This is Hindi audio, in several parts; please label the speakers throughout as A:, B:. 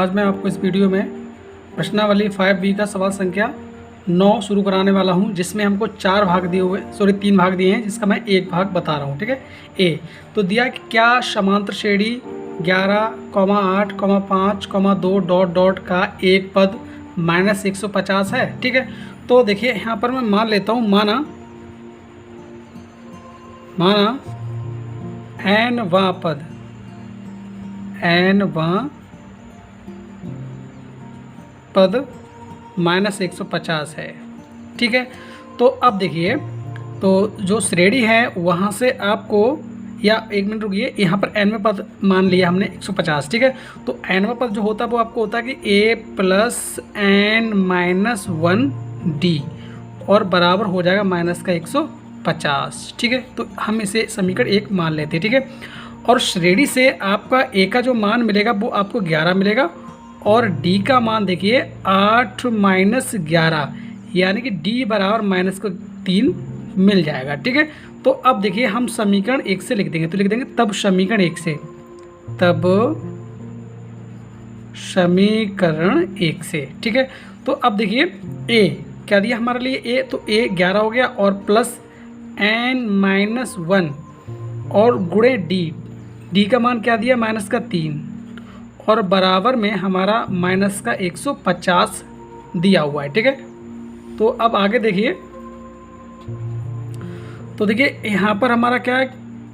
A: आज मैं आपको इस वीडियो में प्रश्नावली 5B का सवाल संख्या 9 शुरू कराने वाला हूं, जिसमें हमको 4 भाग दिए हुए 3 भाग दिए हैं, जिसका मैं एक भाग बता रहा हूं। ठीक है। ए तो दिया कि क्या समांतर श्रेणी 11, 8, 5, 2 डॉट डॉट का एक पद -150 है। ठीक है। तो देखिए यहाँ पर मैं मान लेता हूँ, माना n वां पद -150 है। ठीक है। तो अब देखिए, तो जो श्रेणी है वहाँ से आपको, या एक मिनट रुकिए, यहाँ पर nवें पद मान लिया हमने 150। ठीक है। तो nवां पद जो होता है वो आपको होता है कि a + n-1d और बराबर हो जाएगा -150। ठीक है। तो हम इसे समीकरण 1 मान लेते हैं। ठीक है। और श्रेणी से आपका a का जो मान मिलेगा वो आपको 11 मिलेगा, और d का मान देखिए 8 - 11, यानी कि d बराबर -3 मिल जाएगा। ठीक है। तो अब देखिए हम समीकरण 1 से लिख देंगे, तो लिख देंगे तब समीकरण 1 से। ठीक है। तो अब देखिए a क्या दिया हमारे लिए, a तो a 11 हो गया, और प्लस n-1 और गुणे d का मान क्या दिया -3, और बराबर में हमारा -150 दिया हुआ है। ठीक है। तो अब आगे देखिए, तो देखिए यहाँ पर हमारा क्या है,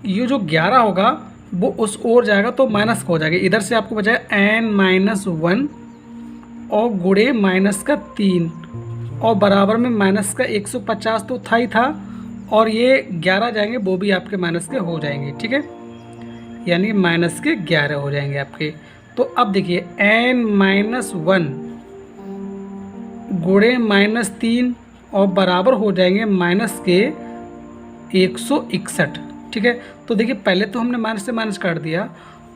A: ये जो 11 होगा वो उस ओर जाएगा तो माइनस हो जाएगा, इधर से आपको बचाया n-1 और गुणे -3 और बराबर में -150 तो था ही था, और ये 11 जाएंगे वो भी आपके माइनस के हो जाएंगे। ठीक है। यानी -11 हो जाएंगे आपके। तो अब देखिए n-1 गुणे -3 और बराबर हो जाएंगे -161। ठीक है। तो देखिए पहले तो हमने माइनस से माइनस काट दिया,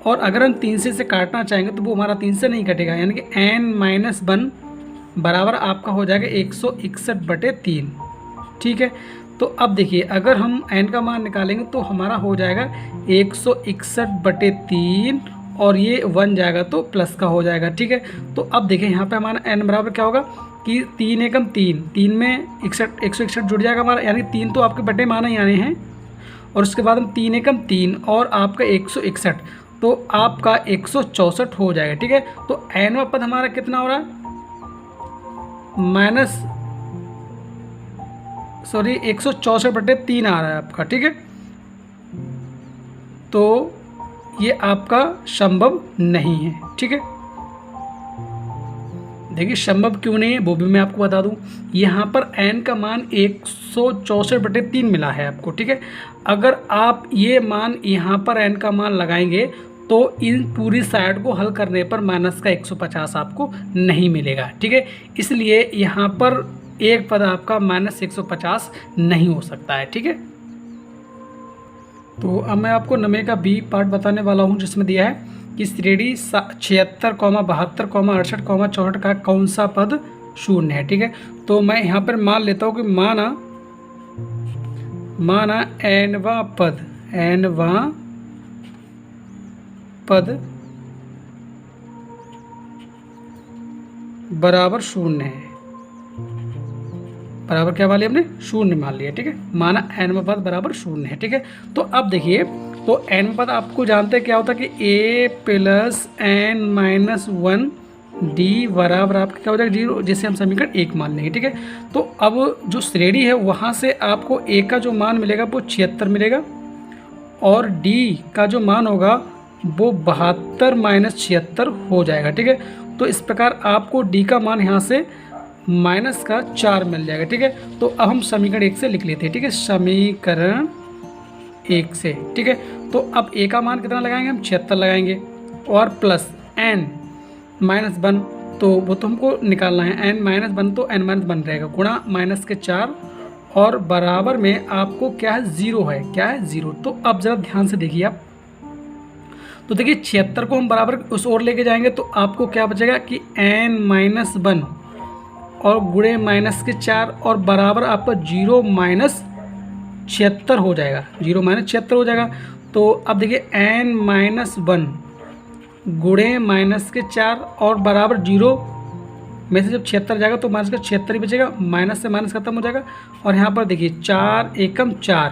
A: और अगर हम 3 से काटना चाहेंगे तो वो हमारा 3 से नहीं कटेगा, यानी कि n-1 बराबर आपका हो जाएगा 161/3। ठीक है। तो अब देखिए अगर हम n का मान निकालेंगे तो हमारा हो जाएगा 161/3, और ये 1 जाएगा तो प्लस का हो जाएगा। ठीक है। तो अब देखिए यहाँ पे हमारा n बराबर क्या होगा कि 3 एकम 3, 3 में 161 जुड़ जाएगा हमारा, यानी 3 तो आपके बटे माना ही आने हैं, और उसके बाद हम 3 एकम 3 और आपका 161, तो आपका 164 हो जाएगा। ठीक है। तो nवां पद हमारा कितना हो रहा है, 164/3 आ रहा है आपका। ठीक है। तो ये आपका संभव नहीं है। ठीक है। देखिए संभव क्यों नहीं है वो भी मैं आपको बता दूं, यहाँ पर n का मान 164/3 मिला है आपको। ठीक है। अगर आप ये मान यहाँ पर n का मान लगाएंगे तो इन पूरी साइड को हल करने पर -150 आपको नहीं मिलेगा। ठीक है। इसलिए यहाँ पर एक पद आपका -150 नहीं हो सकता है। ठीक है। तो अब मैं आपको 9 का बी पार्ट बताने वाला हूँ, जिसमें दिया है कि श्रेणी 76, 72, 68, 64 का कौन सा पद शून्य है। ठीक है। तो मैं यहाँ पर मान लेता हूँ कि माना nवां पद बराबर शून्य है, बराबर क्या मान लिया हमने, शून्य मान लिया। ठीक है। माना nवां पद बराबर शून्य है। ठीक है। तो अब देखिए, तो n पद आपको जानते हैं क्या होता है कि a + n-1d बराबर आपका क्या हो जाएगा 0, जिसे हम समीकरण 1 मान लेंगे। ठीक है। तो अब जो श्रेणी है वहाँ से आपको a का जो मान मिलेगा वो 76 मिलेगा, और d का जो मान होगा वो 72 - 76 हो जाएगा। ठीक है। तो इस प्रकार आपको d का मान यहाँ से -4 मिल जाएगा। ठीक है। तो अब हम समीकरण 1 से लिख लेते हैं। ठीक है। समीकरण 1 से। ठीक है। तो अब a का मान कितना लगाएंगे, हम 76 लगाएंगे, और प्लस n-1, तो वो तो हमको निकालना है, n-1 तो n-1 रहेगा, गुणा -4, और बराबर में आपको क्या है, 0 है। क्या है, 0। तो अब ज़रा ध्यान से देखिए आप, तो देखिए 76 को हम बराबर उस ओर लेके जाएंगे तो आपको क्या बचेगा कि n-1 और गुणे -4 और बराबर आपका 0 - 76 हो जाएगा, 0 - 76 हो जाएगा। तो अब देखिए n-1 गुणे माइनस के 4 और बराबर 0 में से जब 76 जाएगा तो माइनस का 76 ही बचेगा, माइनस से माइनस खत्म हो जाएगा। और यहाँ पर देखिए 4 एकम 4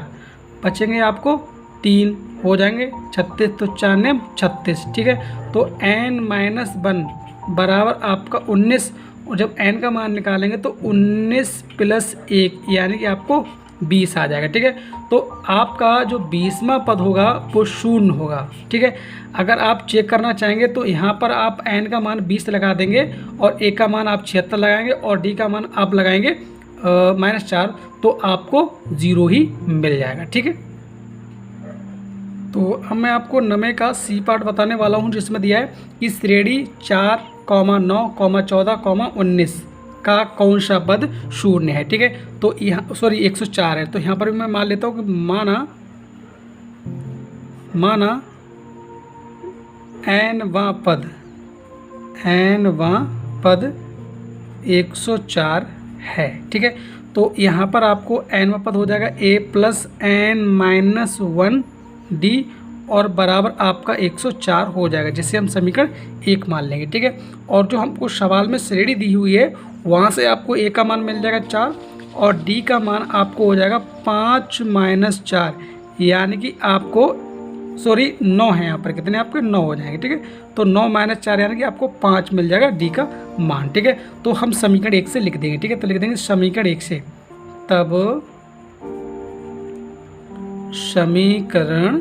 A: बचेंगे आपको 3 हो जाएंगे 36, तो 4 ने 36, ठीक है। तो n-1 बराबर आपका 19, और जब n का मान निकालेंगे तो 19 + 1 यानी कि आपको 20 आ जाएगा, ठीक है। तो आपका जो 20वां पद होगा वो 0 होगा, ठीक है। अगर आप चेक करना चाहेंगे तो यहाँ पर आप n का मान 20 लगा देंगे और a का मान आप 76 लगाएंगे और d का मान आप लगाएंगे -4, तो आपको 0 ही मिल जाएगा, ठीक है। तो अब मैं आपको नमे का सी पार्ट बताने वाला हूँ, जिसमें दिया है कि श्रेणी 4, 9, 14, 19 का कौन सा पद 0 है, ठीक है। तो यहाँ 104 है, तो यहाँ पर भी मैं मान लेता हूँ कि माना n वां पद 104 है, ठीक है। तो यहाँ पर आपको n वां पद हो जाएगा a + n-1 d और बराबर आपका 104 हो जाएगा, जिसे हम समीकरण 1 मान लेंगे, ठीक है। और जो हमको सवाल में श्रेणी दी हुई है वहाँ से आपको a का मान मिल जाएगा 4 और d का मान आपको हो जाएगा 5 - 4, यानी कि आपको 9 है, यहाँ पर कितने आपके 9 हो जाएंगे, ठीक है। तो 9 - 4 यानी कि आपको 5 मिल जाएगा d का मान, ठीक है। तो हम समीकरण 1 से लिख देंगे, ठीक है। तो लिख देंगे समीकरण 1 से, तब समीकरण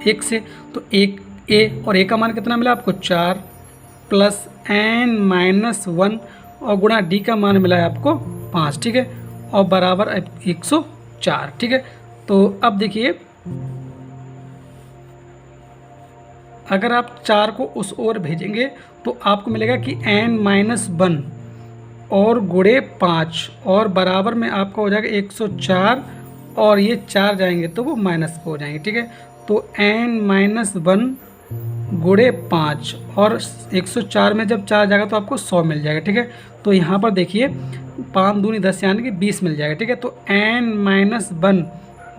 A: 1 से तो एक a और a का मान कितना मिला आपको 4 + n-1 और गुणा d का मान मिला है आपको 5, ठीक है, और बराबर 104, ठीक है। तो अब देखिए अगर आप 4 को उस ओर भेजेंगे तो आपको मिलेगा कि n-1 और गुणे 5 और बराबर में आपका हो जाएगा 104 और ये 4 जाएंगे तो वो माइनस हो जाएंगे, ठीक है। तो n-1 गुणे 5 और 104 में जब 4 जाएगा तो आपको 100 मिल जाएगा, ठीक है। तो यहाँ पर देखिए 5 दूनी 10 यानी कि 20 मिल जाएगा, ठीक है। तो n-1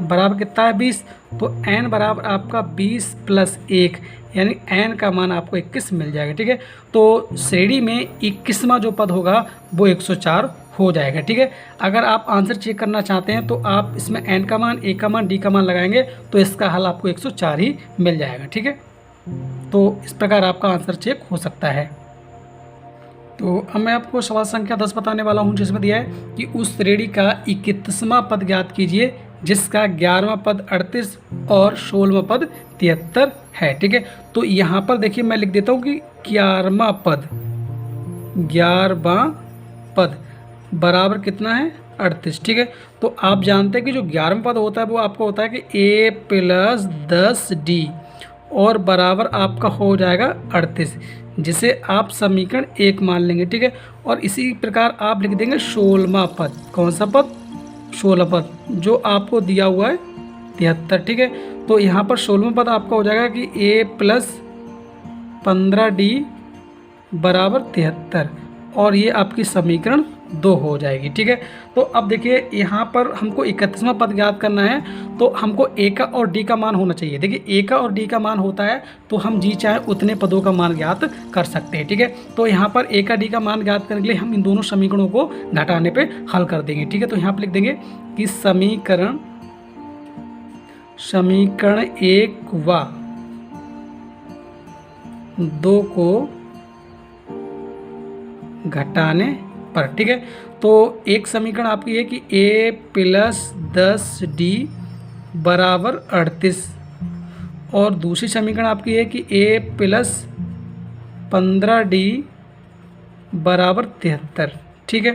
A: बराबर कितना है 20, तो n बराबर आपका 20 + 1 यानी n का मान आपको 21 मिल जाएगा, ठीक है। तो श्रेणी में 21वां जो पद होगा वो 104 हो जाएगा, ठीक है। अगर आप आंसर चेक करना चाहते हैं तो आप इसमें n का मान, a का मान, d का मान लगाएंगे तो इसका हल आपको 104 ही मिल जाएगा, ठीक है। तो इस प्रकार आपका आंसर चेक हो सकता है। तो अब मैं आपको सवाल संख्या 10 बताने वाला हूं, जिसमें दिया है कि उस श्रेणी का 21वां पद ज्ञात कीजिए जिसका 11वां पद 38 और 16वां पद 73 है, ठीक है। तो यहाँ पर देखिए मैं लिख देता हूँ कि 11वां पद बराबर कितना है 38, ठीक है। तो आप जानते हैं कि जो 11वां पद होता है वो आपका होता है कि a + 10d और बराबर आपका हो जाएगा 38, जिसे आप समीकरण 1 मान लेंगे, ठीक है। और इसी प्रकार आप लिख देंगे 16वां पद, कौन सा पद 16 पद जो आपको दिया हुआ है 73, ठीक है। तो यहाँ पर 16वां पद आपका हो जाएगा कि a + 15d बराबर 73 और ये आपकी समीकरण 2 हो जाएगी, ठीक है। तो अब देखिए यहाँ पर हमको 31वां पद ज्ञात करना है, तो हमको a का और d का मान होना चाहिए। देखिए a का और d का मान होता है तो हम जी चाहे उतने पदों का मान ज्ञात कर सकते हैं, ठीक है। तो यहाँ पर a का d का मान ज्ञात करने के लिए हम इन दोनों समीकरणों को घटाने पे हल कर देंगे, ठीक है। तो यहाँ पर लिख देंगे कि समीकरण 1 व 2 को घटाने पर, ठीक है। तो एक समीकरण आपकी है कि a + 10d बराबर 38 और दूसरी समीकरण आपकी है कि a + 15d बराबर 73, ठीक है।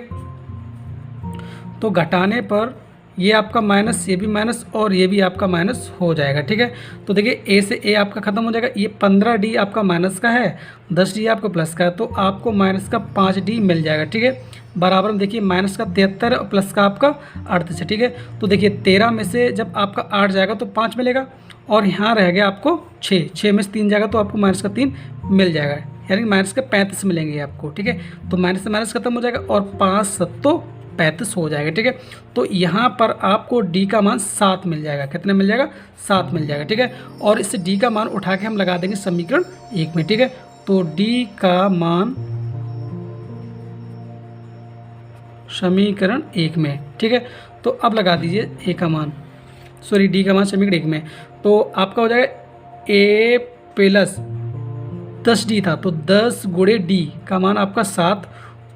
A: तो घटाने पर ये आपका माइनस, ये भी माइनस और ये भी आपका माइनस हो जाएगा, ठीक है। तो देखिए a से a आपका ख़त्म हो जाएगा, ये 15d आपका माइनस का है, 10d आपका प्लस का है, तो आपको माइनस का 5d मिल जाएगा, ठीक है। बराबर में देखिए माइनस का 73 और प्लस का आपका 38 है, ठीक है। तो देखिए 13 में से जब आपका 8 जाएगा तो 5 मिलेगा और यहाँ रह गया आपको 6 में से 3 जाएगा तो आपको माइनस का 3 मिल जाएगा, यानी माइनस के 35 मिलेंगे आपको, ठीक है। तो माइनस से माइनस खत्म हो जाएगा और 5 7 35 हो जाएगा। ठीक है, तो यहाँ पर आपको डी का मान 7 मिल जाएगा। कितना मिल जाएगा? 7 मिल जाएगा। ठीक है, और इससे डी का मान उठा के हम लगा देंगे समीकरण 1 में। ठीक है, तो डी का मान समीकरण 1 में। ठीक है, तो अब लगा दीजिए ए का मान, सॉरी डी का मान समीकरण 1 में, तो आपका हो जाएगा ए प्लस 10d था, तो 10 गुणे डी का मान आपका 7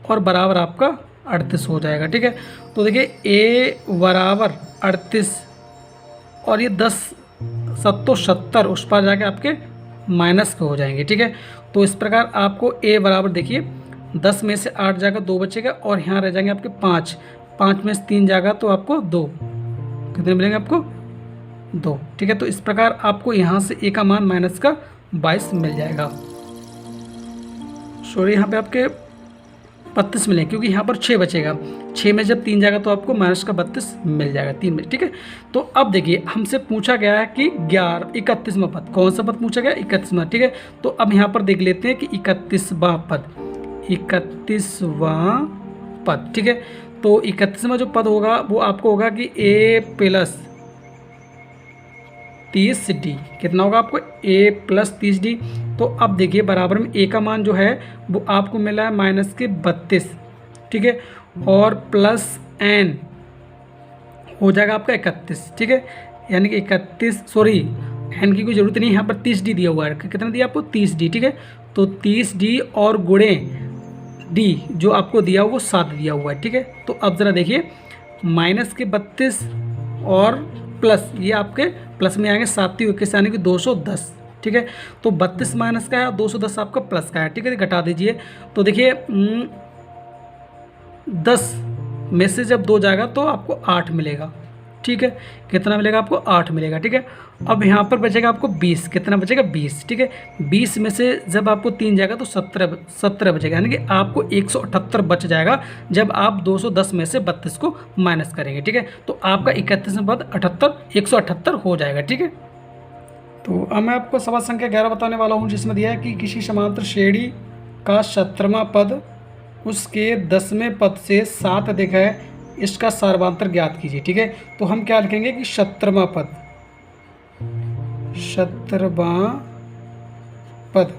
A: और बराबर आपका 38 हो जाएगा। ठीक है, तो देखिए ए बराबर 38 और ये 10 7 70 उस पर जाके आपके माइनस के हो जाएंगे। ठीक है, तो इस प्रकार आपको ए बराबर देखिए 10 में से 8 जाएगा, 2 बचेगा और यहाँ रह जाएंगे आपके 5, 5 में से 3 जाएगा तो आपको 2, कितने मिलेंगे आपको? 2। ठीक है, तो इस प्रकार आपको यहाँ से ए का मान माइनस का 22 मिल जाएगा। सॉरी यहाँ पे आपके 32 मिलेंगे क्योंकि यहाँ पर 6 बचेगा, 6 में जब 3 जाएगा तो आपको माइनस का 32 मिल जाएगा 3 में। ठीक है, तो अब देखिए हमसे पूछा गया है कि 31वां पद, कौन सा पद पूछा गया? 31वां। ठीक है, तो अब यहाँ पर देख लेते हैं कि 31वां पद, 31वां पद। ठीक है, तो 31वां जो पद होगा वो आपको होगा कि ए प्लस 30d, कितना होगा आपको? a plus 30d। तो अब देखिए बराबर में a का मान जो है वो आपको मिला है माइनस के 32। ठीक है, और प्लस n हो जाएगा आपका 31। ठीक है, यानी कि 31, सॉरी n की कोई ज़रूरत नहीं है, यहाँ पर 30d दिया हुआ है। कितना दिया आपको? 30d। ठीक है, तो 30d और गुणे d जो आपको दिया हुआ वो 7 दिया हुआ है। ठीक है, तो अब ज़रा देखिए माइनस के 32 और प्लस, ये आपके प्लस में आएंगे 7 21 यानी कि 210। ठीक है, तो 32 माइनस का है और 210 आपका प्लस का है। ठीक है, घटा दीजिए, तो देखिए 10 में से जब 2 जाएगा तो आपको 8 मिलेगा। ठीक है, कितना मिलेगा आपको? 8 मिलेगा। ठीक है, अब यहाँ पर बचेगा आपको 20, कितना बचेगा? 20। ठीक है, 20 में से जब आपको 3 जाएगा तो 17 बचेगा, यानी कि आपको 178 बच जाएगा जब आप 210 में से 32 को माइनस करेंगे। ठीक है, तो आपका 31वां पद 178 हो जाएगा। ठीक है, तो अब मैं आपको सवाल संख्या 11 बताने वाला हूँ, जिसमें दिया है कि किसी समांतर श्रेणी का 17वां पद उसके 10वें पद से 7 अधिक है, इसका सार्वधातुक ज्ञात कीजिए। ठीक है, तो हम क्या लिखेंगे कि 17वां पद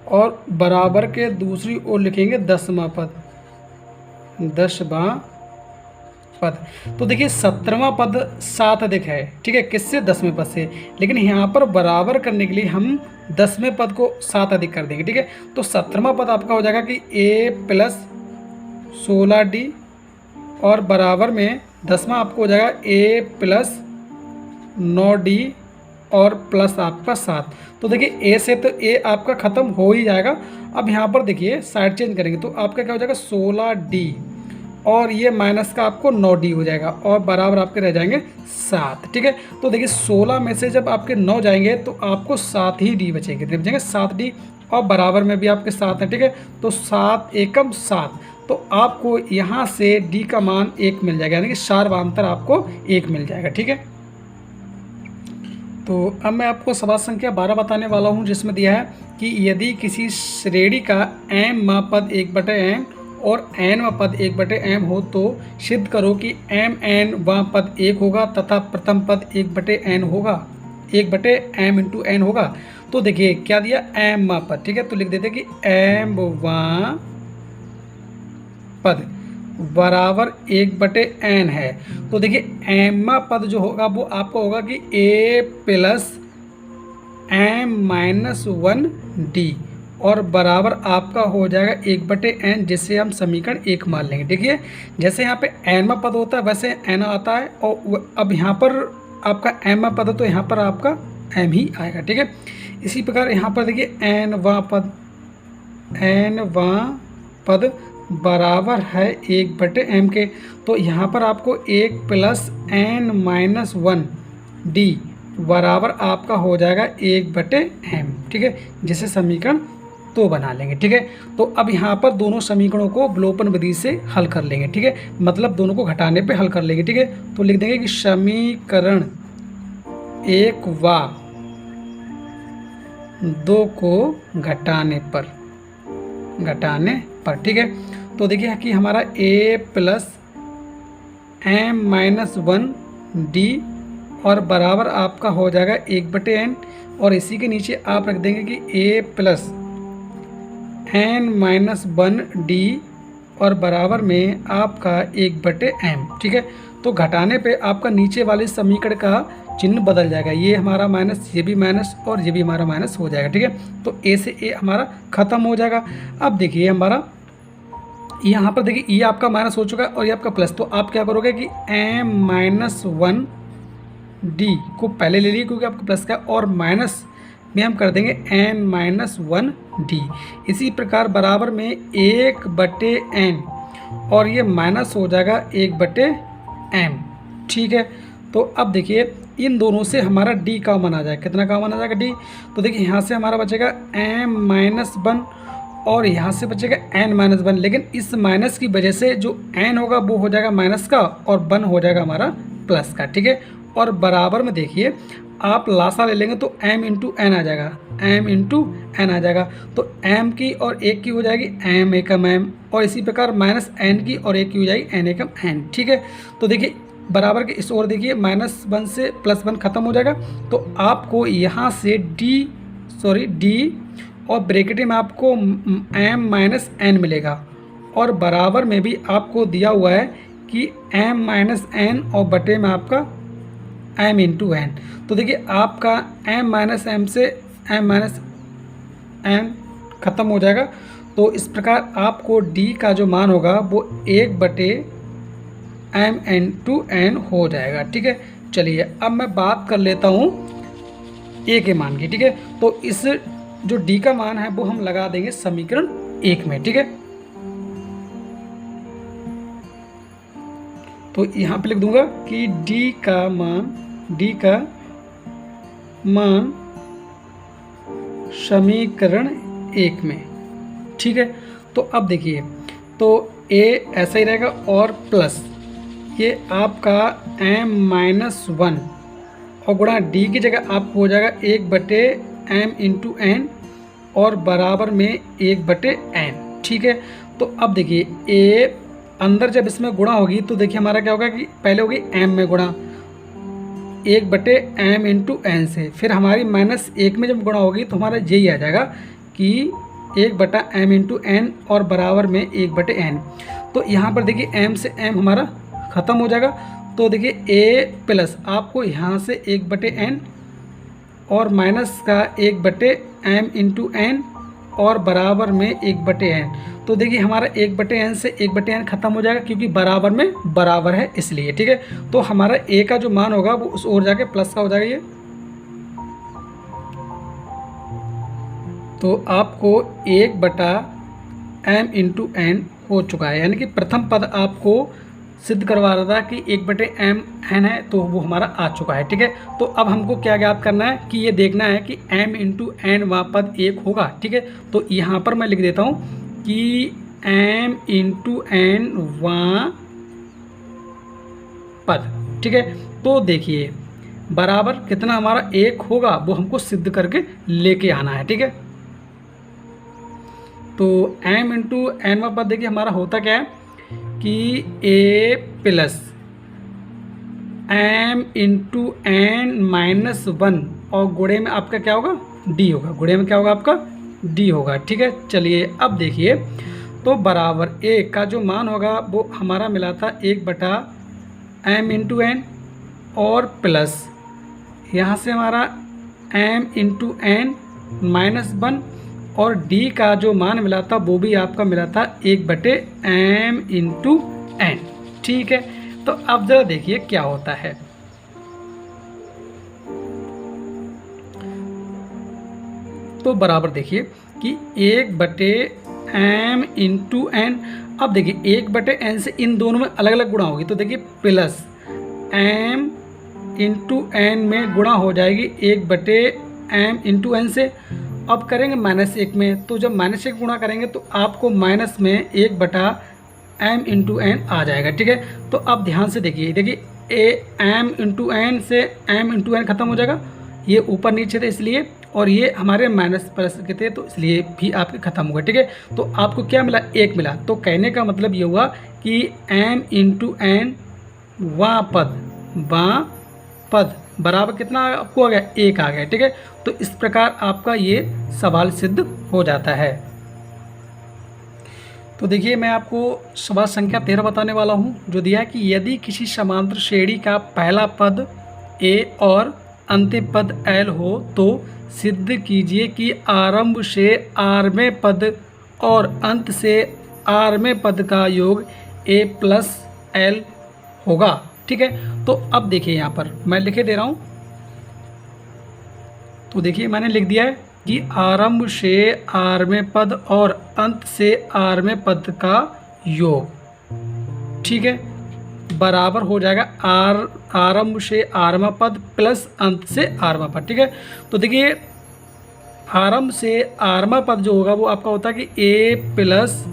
A: और बराबर के दूसरी ओर लिखेंगे 10वां पद। तो देखिए 17वां पद 7 अधिक है। ठीक है, किससे? 10वें पद से, लेकिन यहाँ पर बराबर करने के लिए हम 10वें पद को 7 अधिक कर देंगे। ठीक है, तो 17वां पद आपका हो जाएगा कि a प्लस 16d और बराबर में 10वां आपको हो जाएगा a प्लस 9d और प्लस आपका 7। तो देखिए a से तो a आपका ख़त्म हो ही जाएगा। अब यहाँ पर देखिए साइड चेंज करेंगे तो आपका क्या हो जाएगा? 16d और ये माइनस का आपको 9d हो जाएगा और बराबर आपके रह जाएंगे 7। ठीक है, तो देखिए 16 में से जब आपके 9 जाएंगे तो आपको 7 ही d बचेंगे, कितने बचेंगे? 7d और बराबर में भी आपके 7 है। ठीक है, तो 7 एकम 7, तो आपको यहाँ से d का मान 1 मिल जाएगा, यानी कि सार्वधातुक आपको 1 मिल जाएगा। ठीक है, तो अब मैं आपको सवाल संख्या 12 बताने वाला हूँ, जिसमें दिया है कि यदि किसी श्रेणी का m पद 1/m और n पद 1/m हो तो सिद्ध करो कि mn पद 1 होगा तथा प्रथम पद 1/n होगा, 1/m × n होगा। तो देखिए क्या दिया? m पद। ठीक है, तो लिख देते कि m पद बराबर 1/n है। तो देखिए m पद जो होगा वो आपको होगा कि a प्लस m-1d और बराबर आपका हो जाएगा 1/n, जिसे हम समीकरण 1 मान लेंगे। देखिए जैसे यहाँ पे n पद होता है वैसे n आता है, और अब यहाँ पर आपका m पद है तो यहाँ पर आपका m ही आएगा। ठीक है, इसी प्रकार यहाँ पर देखिए n पद बराबर है 1/m के, तो यहाँ पर आपको 1 प्लस n-1d बराबर आपका हो जाएगा 1/m। ठीक है, जिसे समीकरण 2 बना लेंगे। ठीक है, तो अब यहाँ पर दोनों समीकरणों को विलोपन विधि से हल कर लेंगे। ठीक है, मतलब दोनों को घटाने पे हल कर लेंगे। ठीक है, तो लिख देंगे कि समीकरण 1 व 2 को घटाने पर। ठीक है, तो देखिए कि हमारा a plus m minus 1 D और बराबर आपका हो जाएगा 1/n, और इसी के नीचे आप रख देंगे कि a plus n minus 1 D और बराबर में आपका 1/m। ठीक है, तो घटाने पे आपका नीचे वाले समीकरण का चिन्ह बदल जाएगा, ये हमारा माइनस, ये भी माइनस और ये भी हमारा माइनस हो जाएगा। ठीक है, तो a से a हमारा ख़त्म हो जाएगा। अब देखिए हमारा यहाँ पर देखिए ये आपका माइनस हो चुका है और ये आपका प्लस, तो आप क्या करोगे कि m माइनस 1 डी को पहले ले लीजिए क्योंकि आपका प्लस का, और माइनस में हम कर देंगे n माइनस 1 डी। इसी प्रकार बराबर में 1/n और ये माइनस हो जाएगा 1/m। ठीक है, तो अब देखिए इन दोनों से हमारा d का मान आ जाएगा, कितना का मान आ जाएगा d, तो देखिए यहाँ से हमारा बचेगा m माइनस 1 और यहाँ से बचेगा n माइनस 1, लेकिन इस माइनस की वजह से जो n होगा वो हो जाएगा माइनस का और 1 हो जाएगा हमारा प्लस का। ठीक है, और बराबर में देखिए आप लासा ले लेंगे तो m इंटू एन आ जाएगा, m इंटू एन आ जाएगा, तो m की और 1 की हो जाएगी m एकम m, और इसी प्रकार माइनस n की और 1 की हो जाएगी n एकम n। ठीक है, तो देखिए बराबर के इस ओर देखिए -1 से +1 ख़त्म हो जाएगा, तो आपको यहाँ से d और ब्रैकेट में आपको m माइनस n मिलेगा, और बराबर में भी आपको दिया हुआ है कि m माइनस n और बटे में आपका m इंटू n। तो देखिए आपका m माइनस m से m माइनस n ख़त्म हो जाएगा, तो इस प्रकार आपको d का जो मान होगा वो 1/m इंटू n हो जाएगा। ठीक है, चलिए अब मैं बात कर लेता हूँ a के मान की। ठीक है, तो इस जो d का मान है वो हम लगा देंगे समीकरण 1 में। ठीक है, तो यहाँ पे लिख दूंगा कि d का मान समीकरण 1 में। ठीक है, तो अब देखिए तो a ऐसा ही रहेगा और प्लस ये आपका m माइनस 1 और गुणा d की जगह आपको हो जाएगा 1/m इंटू n और बराबर में 1/n। ठीक है, तो अब देखिए a अंदर जब इसमें गुणा होगी तो देखिए हमारा क्या होगा कि पहले होगी m में गुणा 1/m इंटू n से, फिर हमारी -1 में जब गुणा होगी तो हमारा यही आ जाएगा कि 1/m इंटू n और बराबर में 1/n। तो यहाँ पर देखिए m से m हमारा ख़त्म हो जाएगा, तो देखिए a प्लस आपको यहाँ से 1/n और माइनस का 1/m इंटू n और बराबर में 1/n। तो देखिए हमारा 1/n से 1/n ख़त्म हो जाएगा क्योंकि बराबर में बराबर है इसलिए। ठीक है, तो हमारा a का जो मान होगा वो उस ओर जाके प्लस का हो जाएगा ये, तो आपको 1/m इंटू n हो चुका है, यानी कि प्रथम पद आपको सिद्ध करवा रहा था कि 1/m n है, तो वो हमारा आ चुका है। ठीक है, तो अब हमको क्या ज्ञात करना है कि ये देखना है कि m इंटू n वहाँ पद 1 होगा। ठीक है, तो यहाँ पर मैं लिख देता हूँ कि m इंटू n वहाँ पद। ठीक है, तो देखिए बराबर कितना हमारा 1 होगा वो हमको सिद्ध करके लेके आना है। ठीक है, तो m इंटू n वहाँ पद देखिए हमारा होता क्या है कि a plus m into n minus 1 और गुणे में आपका क्या होगा d होगा, गुणे में क्या होगा आपका d होगा। ठीक है, चलिए अब देखिए तो बराबर a का जो मान होगा वो हमारा मिला था 1/m इंटू n और प्लस यहाँ से हमारा m इंटू n माइनस 1 और d का जो मान मिला था वो भी आपका मिला था 1/m इंटू n। ठीक है, तो अब ज़रा देखिए क्या होता है। तो बराबर देखिए कि 1/m इंटू n, अब देखिए 1/n से इन दोनों में अलग अलग गुणा होगी, तो देखिए प्लस m इंटू n में गुणा हो जाएगी 1/m इंटू n से। अब करेंगे -1 में, तो जब -1 गुणा करेंगे तो आपको माइनस में 1/m इंटू n आ जाएगा। ठीक है, तो अब ध्यान से देखिए m इंटू n से m इंटू n ख़त्म हो जाएगा, ये ऊपर नीचे थे इसलिए, और ये हमारे माइनस प्लस के थे, तो इसलिए भी आपके ख़त्म हो गए। ठीक है, तो आपको क्या मिला, 1 मिला। तो कहने का मतलब ये हुआ कि m इंटू एन वां पद बराबर कितना आपको आ गया, 1 आ गया। ठीक है, तो इस प्रकार आपका ये सवाल सिद्ध हो जाता है। तो देखिए, मैं आपको सवाल संख्या 13 बताने वाला हूँ, जो दिया है कि यदि किसी समांतर श्रेणी का पहला पद a और अंतिम पद l हो तो सिद्ध कीजिए कि आरंभ से rवें पद और अंत से rवें पद का योग a प्लस l होगा। ठीक है, तो अब देखिए यहाँ पर मैं लिखे दे रहा हूँ। तो देखिए, मैंने लिख दिया है कि आरंभ से rवें पद और अंत से rवें पद का योग, ठीक है, बराबर हो जाएगा आरंभ से rवां पद प्लस अंत से rवां पद। ठीक है, तो देखिए, आरंभ से rवां पद जो होगा वो आपका होता है कि a प्लस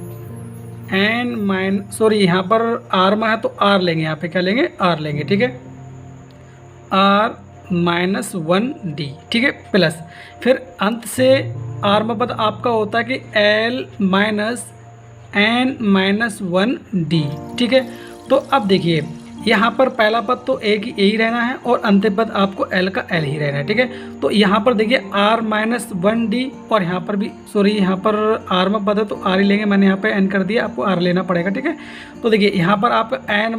A: यहाँ पर r है तो r लेंगे, यहाँ पे क्या लेंगे, r लेंगे। ठीक है, r -1d। ठीक है, प्लस फिर अंत से rवां पद आपका होता है कि l -n-1d। ठीक है, तो अब देखिए, यहाँ पर पहला पद तो a ही रहना है और अंतिम पद आपको l का l ही रहना है। ठीक है, तो यहाँ पर देखिए r -1d और यहाँ पर भी यहाँ पर rवां पद है तो r ही लेंगे, मैंने यहाँ पे n कर दिया, आपको r लेना पड़ेगा। ठीक है, तो देखिए यहाँ पर आप r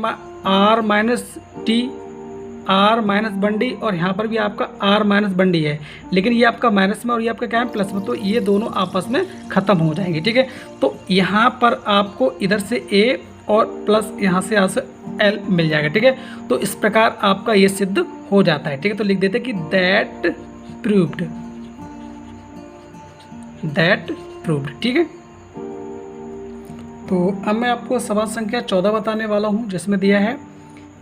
A: -1d और यहाँ पर भी आपका r -1d है, लेकिन ये आपका माइनस में और ये आपका क्या है, प्लस में, तो ये दोनों आपस में ख़त्म हो जाएंगे। ठीक है, तो यहाँ पर आपको इधर से a और प्लस यहाँ से l मिल जाएगा। ठीक है, तो इस प्रकार आपका ये सिद्ध हो जाता है। ठीक है, तो लिख देते हैं कि दैट प्रूव्ड। ठीक है, तो अब मैं आपको सवाल संख्या 14 बताने वाला हूँ, जिसमें दिया है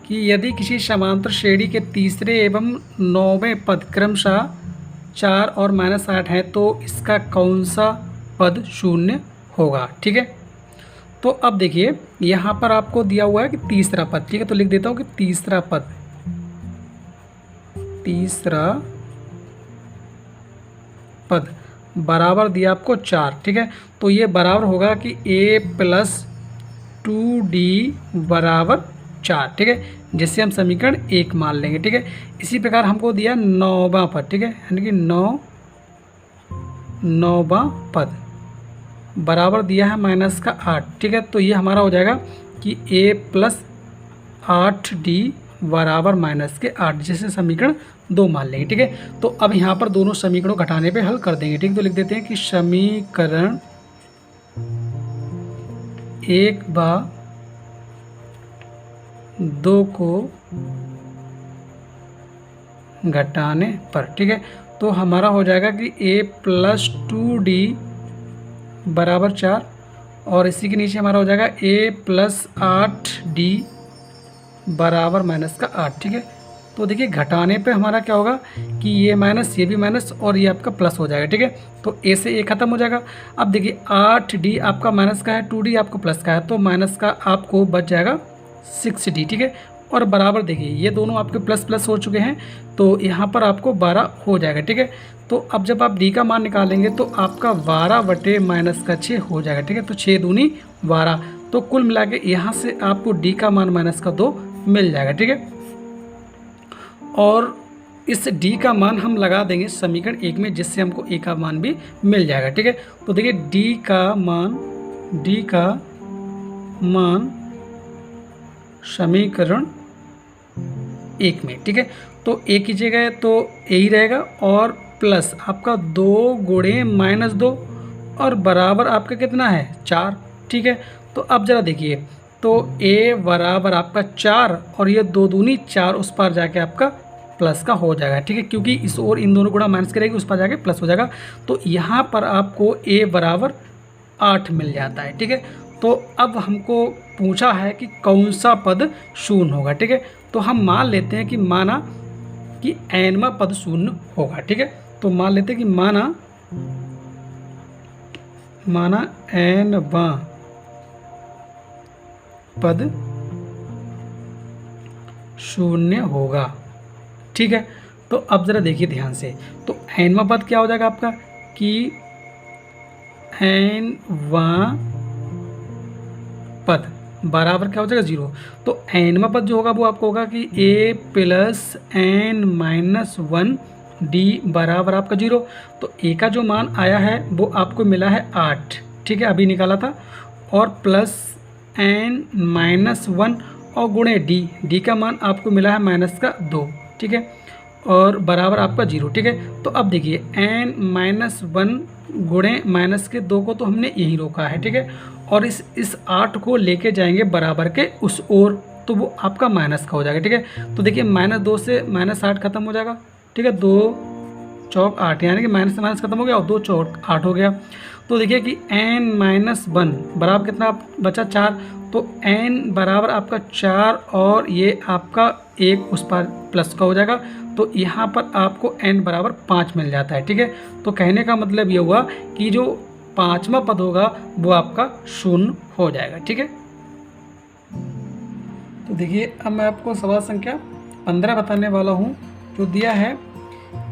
A: कि यदि किसी समांतर श्रेणी के तीसरे एवं 9वें पद क्रमशः 4 और -8 है तो इसका कौन सा पद शून्य होगा। ठीक है, तो अब देखिए, यहाँ पर आपको दिया हुआ है कि तीसरा पद। ठीक है, तो लिख देता हूँ कि तीसरा पद बराबर दिया आपको 4। ठीक है, तो ये बराबर होगा कि a प्लस 2d बराबर 4। ठीक है, जिससे हम समीकरण 1 मान लेंगे। ठीक है, इसी प्रकार हमको दिया 9वां पद। ठीक है, यानी कि 9वां पद बराबर दिया है -8। ठीक है, तो ये हमारा हो जाएगा कि a प्लस 8d बराबर -8, जिसे समीकरण 2 मान लेंगे। ठीक है, तो अब यहाँ पर दोनों समीकरणों घटाने पे हल कर देंगे। ठीक, तो लिख देते हैं कि समीकरण 1/2 को घटाने पर, ठीक है, तो हमारा हो जाएगा कि a प्लस 2d बराबर 4 और इसी के नीचे हमारा हो जाएगा a प्लस 8d बराबर -8। ठीक है, तो देखिए घटाने पे हमारा क्या होगा कि ये माइनस, ये भी माइनस और ये आपका प्लस हो जाएगा। ठीक है, तो a से a खत्म हो जाएगा। अब देखिए 8d आपका माइनस का है, 2d आपको प्लस का है, तो माइनस का आपको बच जाएगा 6d। ठीक है, और बराबर देखिए ये दोनों आपके प्लस प्लस हो चुके हैं, तो यहाँ पर आपको 12 हो जाएगा। ठीक है, तो अब जब आप d का मान निकालेंगे तो आपका 12/-6 हो जाएगा। ठीक है, तो 6 दूनी 12, तो कुल मिला के यहाँ से आपको d का मान -2 मिल जाएगा। ठीक है, और इस d का मान हम लगा देंगे समीकरण 1 में, जिससे हमको a का मान भी मिल जाएगा। ठीक है, तो देखिए d का मान समीकरण 1 में, ठीक है, तो a की जगह तो a ही रहेगा और प्लस आपका 2 गुणे -2 और बराबर आपका कितना है 4। ठीक है, तो अब ज़रा देखिए, तो a बराबर आपका 4 और ये 2 दूनी 4, उस पर जाके आपका प्लस का हो जाएगा। ठीक है, क्योंकि इस ओर इन दोनों गुणा माइनस करेगी, उस पर जाके प्लस हो जाएगा, तो यहाँ पर आपको a बराबर 8 मिल जाता है। ठीक है, तो अब हमको पूछा है कि कौन सा पद शून्य होगा। ठीक है, तो हम मान लेते हैं कि माना कि nवां पद शून्य होगा। ठीक है, तो मान लेते हैं कि माना nवां पद शून्य होगा। ठीक है, तो अब ज़रा देखिए ध्यान से, तो nवां पद क्या हो जाएगा आपका कि nवां पद बराबर क्या हो जाएगा 0। तो nवां पद जो होगा वो आपको होगा कि a plus n minus 1 d बराबर आपका 0। तो a का जो मान आया है वो आपको मिला है 8, ठीक है, अभी निकाला था, और प्लस n माइनस 1 और गुणे d का मान आपको मिला है माइनस का 2, ठीक है, और बराबर आपका 0, ठीक है। तो अब देखिए n माइनस 1 गुणे माइनस के 2 को तो हमने यही रोका है, ठीक है, और इस 8 को लेके जाएंगे बराबर के उस ओर, तो वो आपका माइनस का हो जाएगा, ठीक है। तो देखिए -2 से -8 खत्म हो जाएगा, ठीक है, 2 चौक 8, यानी कि माइनस से माइनस खत्म हो गया और 2 चौक 8 हो गया। तो देखिए कि n माइनस 1 बराबर कितना बचा 4, तो n बराबर आपका 4 और ये आपका 1 उस पर प्लस का हो जाएगा, तो यहाँ पर आपको n बराबर 5 मिल जाता है, ठीक है। तो कहने का मतलब ये हुआ कि जो 5वां पद होगा वो आपका 0 हो जाएगा, ठीक है। तो देखिए अब मैं आपको सवाल संख्या 15 बताने वाला हूँ, जो दिया है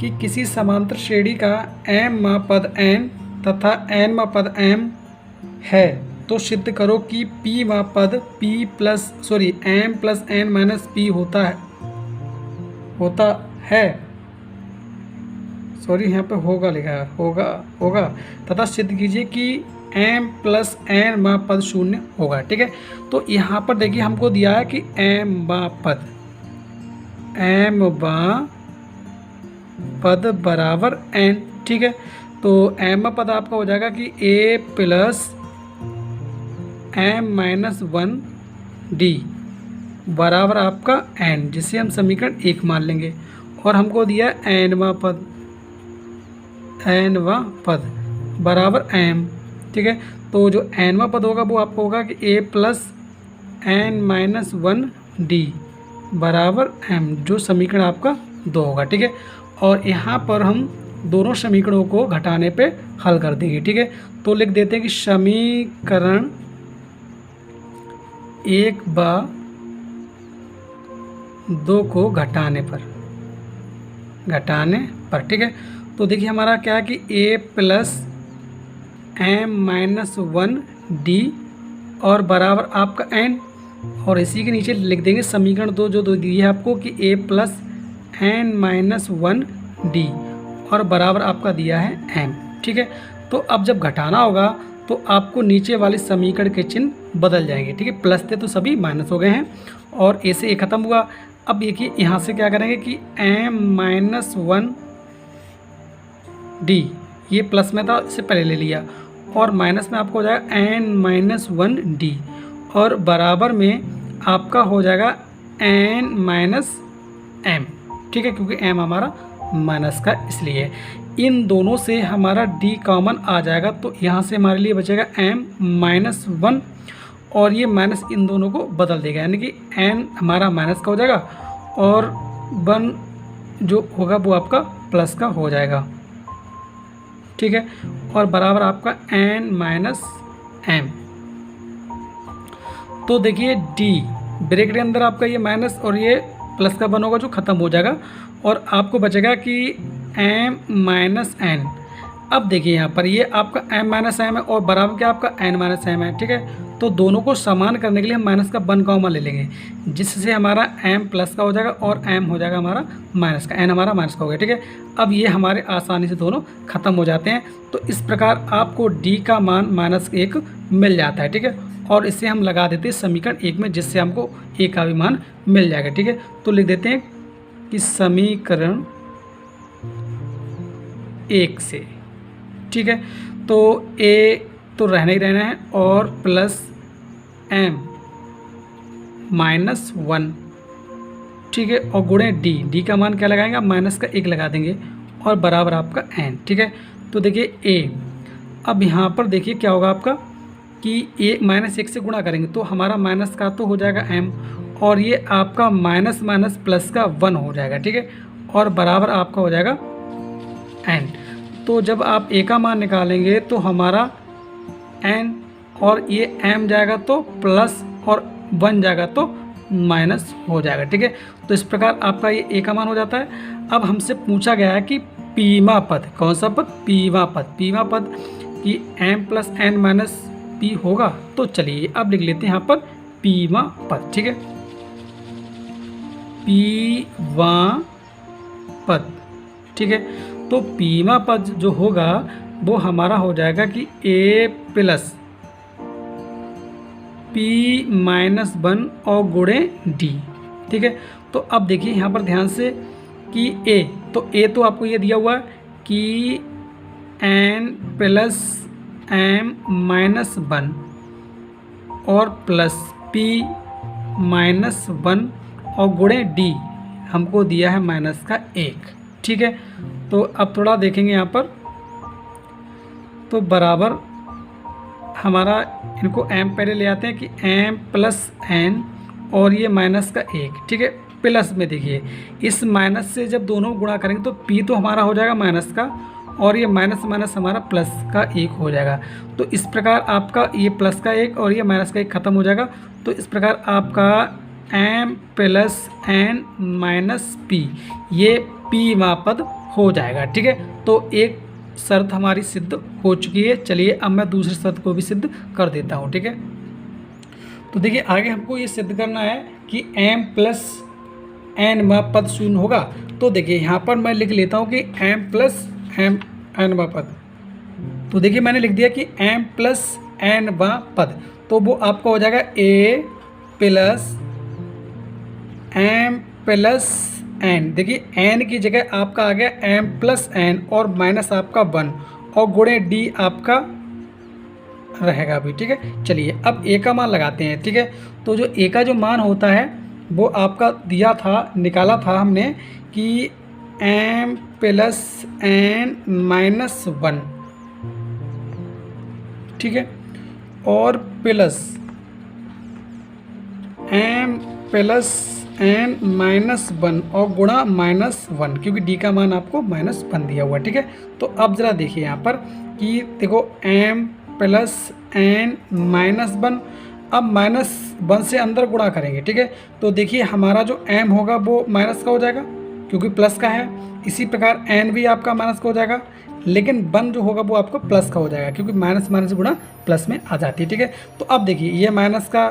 A: कि किसी समांतर श्रेणी का mवां पद n तथा nवां पद m है, तो सिद्ध करो कि pवां पद m plus n minus p होता है यहाँ पे होगा लिखा है, होगा तथा सिद्ध कीजिए कि m प्लस n वां पद 0 होगा, ठीक है। तो यहाँ पर देखिए हमको दिया है कि mवां पद बराबर n, ठीक है। तो mवां पद आपका हो जाएगा कि a plus m minus 1 d बराबर आपका n, जिसे हम समीकरण 1 मान लेंगे, और हमको दिया nवां पद बराबर m, ठीक है। तो जो nवां पद होगा वो आपको होगा कि a plus n minus 1 d बराबर m, जो समीकरण आपका 2 होगा, ठीक है। और यहाँ पर हम दोनों समीकरणों को घटाने पे हल कर देंगे, ठीक है। तो लिख देते हैं कि समीकरण 1/2 को घटाने पर, ठीक है। तो देखिए हमारा क्या है कि a plus m minus 1 d और बराबर आपका n, और इसी के नीचे लिख देंगे समीकरण 2 जो दी है आपको कि a plus n minus 1 d और बराबर आपका दिया है m, ठीक है। तो अब जब घटाना होगा तो आपको नीचे वाले समीकरण के चिन्ह बदल जाएंगे, ठीक है। प्लस थे तो सभी माइनस हो गए हैं, और a से a खत्म हुआ। अब देखिए यहाँ से क्या करेंगे कि m माइनस 1 d, ये प्लस में था इससे पहले ले लिया, और माइनस में आपको हो जाएगा n माइनस 1 d और बराबर में आपका हो जाएगा n माइनस m, ठीक है, क्योंकि m हमारा माइनस का इसलिए। इन दोनों से हमारा d कॉमन आ जाएगा, तो यहाँ से हमारे लिए बचेगा m माइनस 1, और ये माइनस इन दोनों को बदल देगा, यानी कि n हमारा माइनस का हो जाएगा और 1 जो होगा वो आपका प्लस का हो जाएगा, ठीक है, और बराबर आपका n माइनस m। तो देखिए d ब्रैकेट के अंदर आपका ये माइनस और ये प्लस का 1 होगा जो ख़त्म हो जाएगा, और आपको बचेगा कि m माइनस n। अब देखिए यहाँ पर ये आपका m माइनस m है और बराबर क्या आपका n माइनस m है, ठीक है। तो दोनों को समान करने के लिए हम माइनस का 1 कॉमन ले लेंगे, जिससे हमारा m प्लस का हो जाएगा और m हो जाएगा हमारा माइनस का, n हमारा माइनस का हो गया, ठीक है। अब ये हमारे आसानी से दोनों ख़त्म हो जाते हैं। तो इस प्रकार आपको d का मान -1 मिल जाता है, ठीक है, और इसे हम लगा देते हैं समीकरण 1 में, जिससे हमको a का भी मान मिल जाएगा, ठीक है। तो लिख देते हैं कि समीकरण 1 से, ठीक है, तो a तो रहना ही रहना है और प्लस m माइनस 1, ठीक है, और गुणे d का मान क्या लगाएंगे, माइनस का 1 लगा देंगे और बराबर आपका n, ठीक है। तो देखिए a, अब यहाँ पर देखिए क्या होगा आपका कि a माइनस 1 से गुणा करेंगे तो हमारा माइनस का तो हो जाएगा m, और ये आपका माइनस माइनस प्लस का 1 हो जाएगा, ठीक है, और बराबर आपका हो जाएगा n। तो जब आप a का मान निकालेंगे तो हमारा n और ये m जाएगा तो प्लस और 1 जाएगा तो माइनस हो जाएगा, ठीक है। तो तो इस प्रकार आपका ये ए का मान हो जाता है। अब हमसे पूछा गया है कि पीमा पद, कौन सा पद? पीमा पद। पीमा पद कि m plus n minus P होगा। तो चलिए अब लिख लेते हैं यहाँ पर पीमा पद, ठीक है, पीवा पद, ठीक है। तो पीमा पद जो होगा वो हमारा हो जाएगा कि a प्लस पी माइनस 1 और गुणे डी, ठीक है। तो अब देखिए यहाँ पर ध्यान से कि a, तो a तो आपको ये दिया हुआ है कि n प्लस m माइनस 1 और प्लस p माइनस 1 और गुणे डी हमको दिया है माइनस का 1, ठीक है। तो अब थोड़ा देखेंगे यहाँ पर, तो बराबर हमारा इनको m पहले ले आते हैं कि m प्लस n और ये माइनस का 1, ठीक है। प्लस में देखिए इस माइनस से जब दोनों गुणा करेंगे तो p तो हमारा हो जाएगा माइनस का और ये माइनस माइनस हमारा प्लस का 1 हो जाएगा। तो इस प्रकार आपका ये प्लस का 1 और ये माइनस का 1 ख़त्म हो जाएगा। तो इस प्रकार आपका m plus n minus p ये पीमा पद हो जाएगा, ठीक है। तो एक शर्त हमारी सिद्ध हो चुकी है। चलिए अब मैं दूसरी शर्त को भी सिद्ध कर देता हूँ, ठीक है। तो देखिए आगे हमको ये सिद्ध करना है कि m प्लस n पद शून्य होगा। तो देखिए यहाँ पर मैं लिख लेता हूँ कि m प्लस n पद। तो देखिए मैंने लिख दिया कि m प्लस n पद, तो वो आपका हो जाएगा a plus m plus n। देखिए n की जगह आपका आ गया m प्लस n और माइनस आपका 1 और गुणे d आपका रहेगा अभी, ठीक है। चलिए अब a का मान लगाते हैं, ठीक है। तो जो a का जो मान होता है वो आपका दिया था, निकाला था हमने कि m प्लस n माइनस 1, ठीक है, और plus m plus n minus 1 और गुणा माइनस 1, क्योंकि d का मान आपको माइनस 1 दिया हुआ है, ठीक है। तो अब ज़रा देखिए यहाँ पर कि देखो m प्लस n माइनस 1, अब माइनस 1 से अंदर गुणा करेंगे, ठीक है। तो देखिए हमारा जो m होगा वो माइनस का हो जाएगा क्योंकि प्लस का है। इसी प्रकार n भी आपका माइनस का हो जाएगा, लेकिन 1 जो होगा वो आपको प्लस का हो जाएगा क्योंकि माइनस माइनस गुणा प्लस में आ जाती है, ठीक है। तो अब देखिए ये माइनस का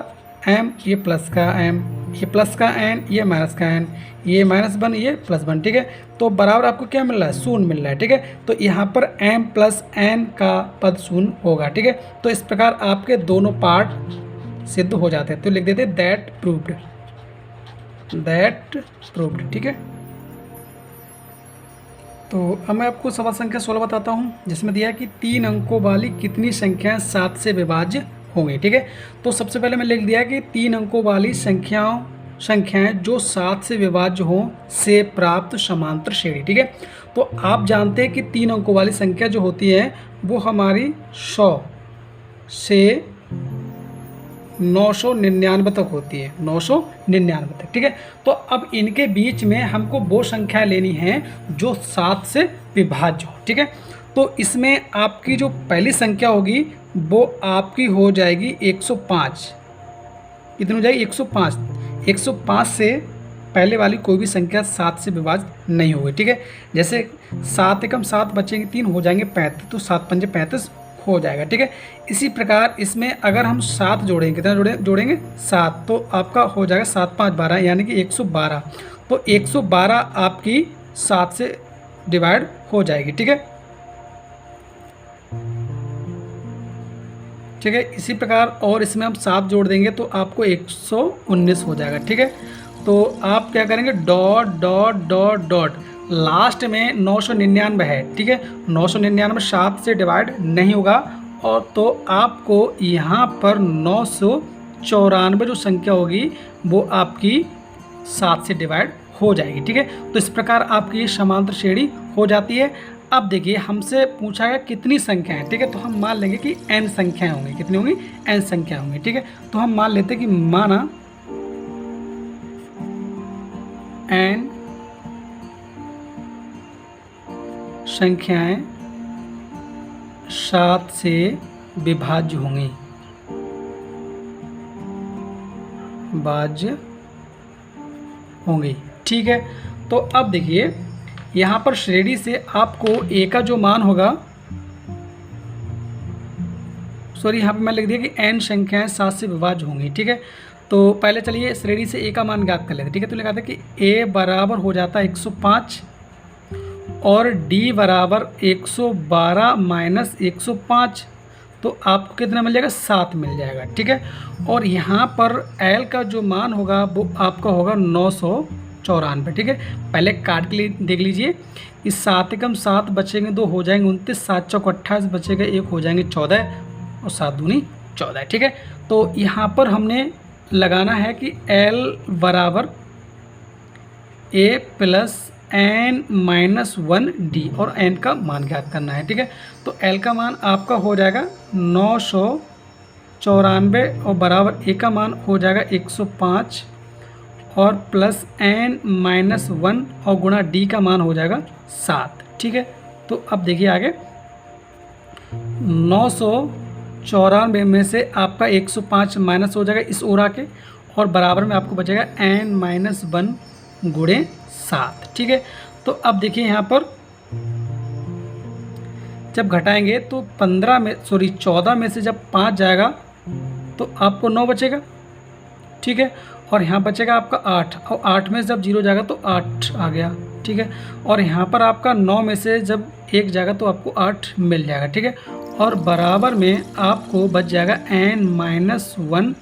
A: m, ये प्लस का m, ये प्लस का n, ये माइनस का n, ये माइनस 1, ये प्लस 1, ठीक है। तो बराबर आपको क्या मिल रहा है? शून्य मिल रहा है, ठीक है। तो यहाँ पर m प्लस n का पद शून्य होगा, ठीक है। तो इस प्रकार आपके दोनों पार्ट सिद्ध हो जाते हैं। तो लिख देते दैट प्रूव्ड, ठीक है। तो अब मैं आपको सवाल संख्या 16 बताता हूँ, जिसमें दिया है कि 3 अंकों वाली कितनी संख्याएं 7 से विभाज्य होंगी, ठीक है। तो सबसे पहले मैं लिख दिया कि 3 अंकों वाली संख्याएं जो 7 से विभाज्य हों से प्राप्त समांतर श्रेणी, ठीक है। तो आप जानते हैं कि 3 अंकों वाली संख्या जो होती है वो हमारी 100 से 999 तक होती है, 999 तक, ठीक है। तो अब इनके बीच में हमको वो संख्या लेनी है जो 7 से विभाज्य हो, ठीक है। तो इसमें आपकी जो पहली संख्या होगी वो आपकी हो जाएगी 105। कितनी हो जाएगी? 105। 105 से पहले वाली कोई भी संख्या 7 से विभाज्य नहीं होगी, ठीक है। जैसे 7 एकम 7 बचेंगे 3 हो जाएंगे 35, तो 7 पंजे 35 हो जाएगा, ठीक है। इसी प्रकार इसमें अगर हम 7 जोड़ेंगे, कितना जोड़ेंगे 7, तो आपका हो जाएगा 7 5 12 यानी कि 112। तो 112 आपकी 7 से डिवाइड हो जाएगी, ठीक है, ठीक है। इसी प्रकार और इसमें हम 7 जोड़ देंगे तो आपको 119 हो जाएगा, ठीक है। तो आप क्या करेंगे? Dot dot dot dot, last में 999 है, ठीक है। 999 7 से डिवाइड नहीं होगा, और तो आपको यहाँ पर 994 जो संख्या होगी वो आपकी 7 से डिवाइड हो जाएगी, ठीक है। तो इस प्रकार आपकी ये समांतर श्रेणी हो जाती है। अब देखिए हमसे पूछा है कितनी संख्याएं, ठीक है। तो हम मान लेंगे कि n संख्याएं होंगी। कितनी होंगी? n संख्याएं होंगी, ठीक है। तो हम मान लेते हैं कि माना n संख्याएं 7 से विभाज्य होंगी, भाज्य होंगी, ठीक है। तो अब देखिए यहाँ पर श्रेणी से आपको ए का जो मान होगा, सॉरी यहाँ पे मैं लिख दिया कि n संख्याएं 7 से विभाज्य होंगी, ठीक है। तो पहले चलिए श्रेणी से ए का मान ज्ञात कर लेते हैं, ठीक है। तो लिखा था कि ए बराबर हो जाता है 105 और डी बराबर 112 माइनस 105, तो आपको कितना मिल जाएगा, 7 मिल जाएगा, ठीक है। और यहाँ पर एल का जो मान होगा वो आपका होगा 994, ठीक है। पहले काट के लिए देख लीजिए, इस 7 एकम 7 बचेंगे 2 हो जाएंगे 29, 7 चौक 28 बचेगा 1 हो जाएंगे 14 और 7 दूनी 14, ठीक है। तो यहाँ पर हमने लगाना है कि L बराबर A plus n minus 1D और n का मान ज्ञात करना है, ठीक है। तो L का मान आपका हो जाएगा 994 और बराबर A का मान हो जाएगा 105 और प्लस n माइनस 1 और गुणा D का मान हो जाएगा 7, ठीक है। तो अब देखिए आगे 994 में से आपका 105 माइनस हो जाएगा इस ओर आके और बराबर में आपको बचेगा n माइनस 1 गुणे 7, ठीक है। तो अब देखिए यहाँ पर जब घटाएंगे तो 14 में से जब 5 जाएगा तो आपको 9 बचेगा, ठीक है। और यहाँ बचेगा आपका 8 और 8 में से जब 0 जाएगा तो 8 आ गया, ठीक है। और यहाँ पर आपका 9 में से जब 1 जाएगा तो आपको 8 मिल जाएगा, ठीक है। और बराबर में आपको बच जाएगा n माइनस 1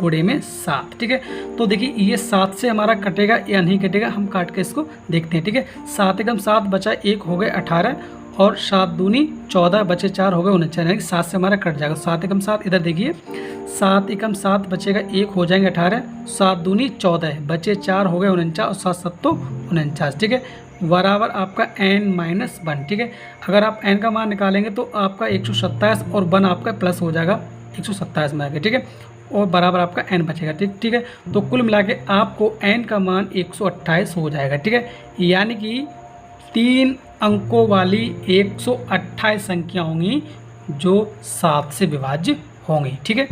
A: गुणे में 7, ठीक है। तो देखिए ये 7 से हमारा कटेगा या नहीं कटेगा, हम काट के इसको देखते हैं, ठीक है। 7 एकम 7 बचा 1 हो गए 18 और 7 दूनी 14 बचे 4 हो गए 49, यानी कि 7 से हमारा कट जाएगा। 7 एकम 7 इधर देखिए 7 एकम 7 बचेगा 1 हो जाएंगे 18, 7 दूनी 14 बचे 4 हो गए 49 और 7 7 49, ठीक है। बराबर आपका n माइनस 1, ठीक है। अगर आप n का मान निकालेंगे तो आपका 127 और 1 आपका प्लस हो जाएगा 127 में आगे, ठीक है। और बराबर आपका n बचेगा, ठीक है। तो कुल मिला के आपको n का मान 128 हो जाएगा, ठीक है। यानी कि 3 अंकों वाली 128 संख्या होंगी जो 7 से विभाज्य होंगी, ठीक है।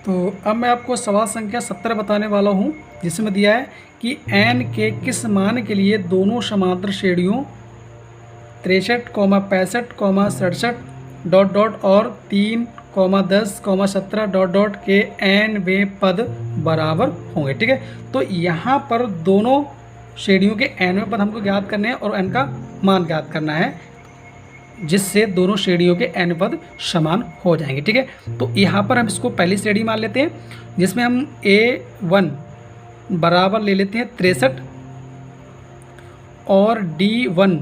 A: तो अब मैं आपको सवाल संख्या 17 बताने वाला हूँ, जिसमें दिया है कि n के किस मान के लिए दोनों समांतर श्रेणियों 63, 65, 67 डॉट डॉट और 3, 10, 17 ... के n वें पद बराबर होंगे, ठीक है। तो यहाँ पर दोनों श्रेणियों के n वें पद हमको ज्ञात करने हैं और n का मान ज्ञात करना है, जिससे दोनों श्रेणियों के n पद समान हो जाएंगे, ठीक है। तो यहाँ पर हम इसको पहली श्रेणी मान लेते हैं, जिसमें हम A1 बराबर ले लेते हैं 63 और D1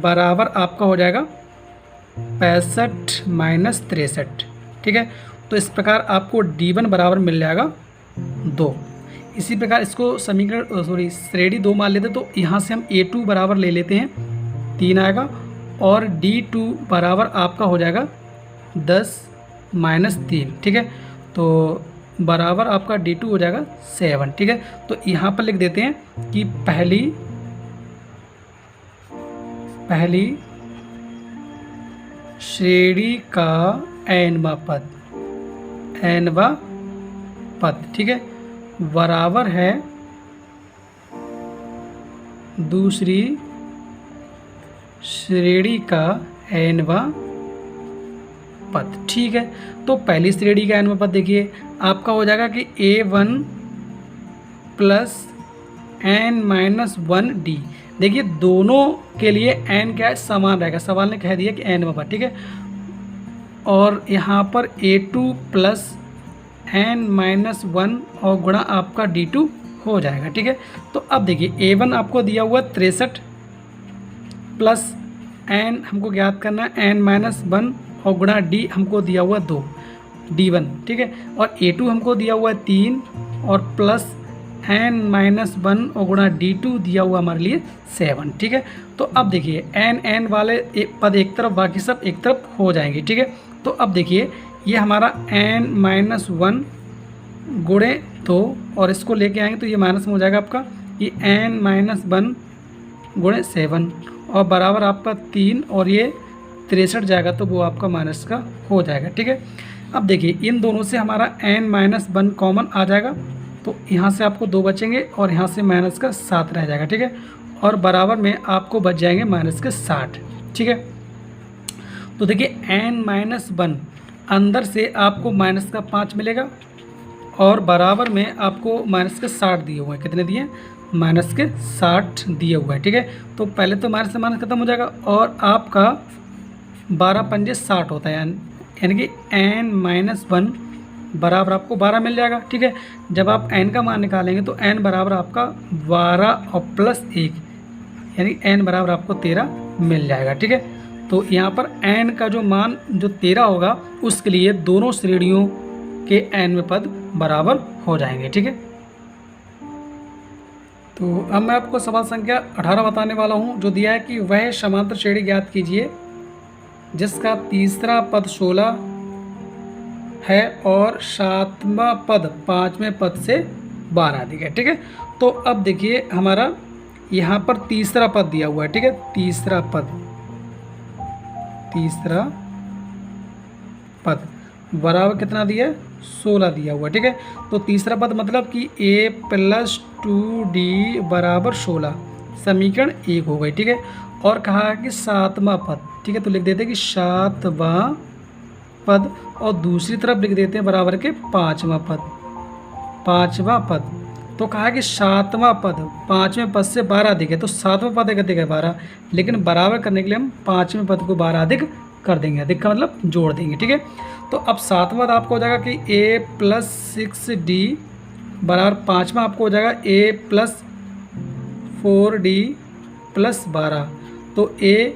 A: बराबर आपका हो जाएगा 65 माइनस 63, ठीक है। तो इस प्रकार आपको D1 बराबर मिल जाएगा 2। इसी प्रकार इसको श्रेणी 2 मान लेते, तो यहाँ से हम A2 बराबर ले लेते हैं 3 आएगा और D2 बराबर आपका हो जाएगा 10 माइनस 3, ठीक है। तो बराबर आपका D2 हो जाएगा 7, ठीक है। तो यहाँ पर लिख देते हैं कि पहली श्रेणी का nवां पद, ठीक है, बराबर है दूसरी श्रेणी का nवां पद, ठीक है। तो पहली श्रेणी का nवां पद देखिए आपका हो जाएगा कि A1 plus n minus 1D। देखिए दोनों के लिए n क्या है, समान रहेगा, सवाल ने कह दिया कि nवां पद, ठीक है। और यहाँ पर A2 प्लस n माइनस 1 और गुणा आपका D2 हो जाएगा, ठीक है। तो अब देखिए A1 आपको दिया हुआ 63 प्लस n हमको ज्ञात करना है n माइनस 1 और गुणा D हमको दिया हुआ 2 D1, ठीक है। और A2 हमको दिया हुआ है 3 और प्लस n माइनस 1 और गुणा D2 दिया हुआ हमारे लिए 7, ठीक है। तो अब देखिए n वाले पद एक तरफ, बाकी सब एक तरफ हो जाएंगे, ठीक है। तो अब देखिए ये हमारा n माइनस 1 गुणे 2 और इसको लेके आएंगे तो ये माइनस में हो जाएगा आपका ये n माइनस 1 गुणे 7 और बराबर आपका 3 और ये 63 जाएगा तो वो आपका माइनस का हो जाएगा, ठीक है। अब देखिए इन दोनों से हमारा n माइनस 1 कॉमन आ जाएगा तो यहाँ से आपको 2 बचेंगे और यहाँ से माइनस का 7 रह जाएगा, ठीक है। और बराबर में आपको बच जाएंगे माइनस के 60, ठीक है। तो देखिए n-1 अंदर से आपको माइनस का 5 मिलेगा और बराबर में आपको माइनस के 60 दिए हुए हैं। कितने दिए? माइनस के 60 दिए हुए हैं, ठीक है। तो पहले तो माइनस से माइनस खत्म हो जाएगा और आपका 12 पंजे 60 होता है, यानी कि n-1 बराबर आपको 12 मिल जाएगा, ठीक है। जब आप n का मान निकालेंगे तो n बराबर आपका 12 और प्लस 1, यानी n बराबर आपको 13 मिल जाएगा, ठीक है। तो यहाँ पर n का जो मान जो 13 होगा उसके लिए दोनों श्रेणियों के nवें पद बराबर हो जाएंगे, ठीक है। तो अब मैं आपको सवाल संख्या 18 बताने वाला हूँ, जो दिया है कि वह समांतर श्रेणी ज्ञात कीजिए जिसका तीसरा पद 16 है और 7वां पद 5वें पद से 12 अधिक है, ठीक है। तो अब देखिए हमारा यहाँ पर तीसरा पद दिया हुआ है, ठीक है। तीसरा पद बराबर कितना दिया है? 16 दिया हुआ है, ठीक है। तो तीसरा पद मतलब कि a + 2d बराबर 16 समीकरण 1 हो गई, ठीक है। और कहा है कि 7वां पद, ठीक है। तो लिख देते हैं कि 7वां पद और दूसरी तरफ लिख देते हैं बराबर के 5वां पद। तो कहा कि 7वां पद 5वें पद से 12 अधिक है, तो 7वां पद अधिक है 12, लेकिन बराबर करने के लिए हम 5वें पद को 12 अधिक कर देंगे। अधिक का मतलब जोड़ देंगे, ठीक है। तो अब 7वां पद आपको हो जाएगा कि a + 6d बराबर 5वां आपको हो जाएगा a + 4d + 12। तो a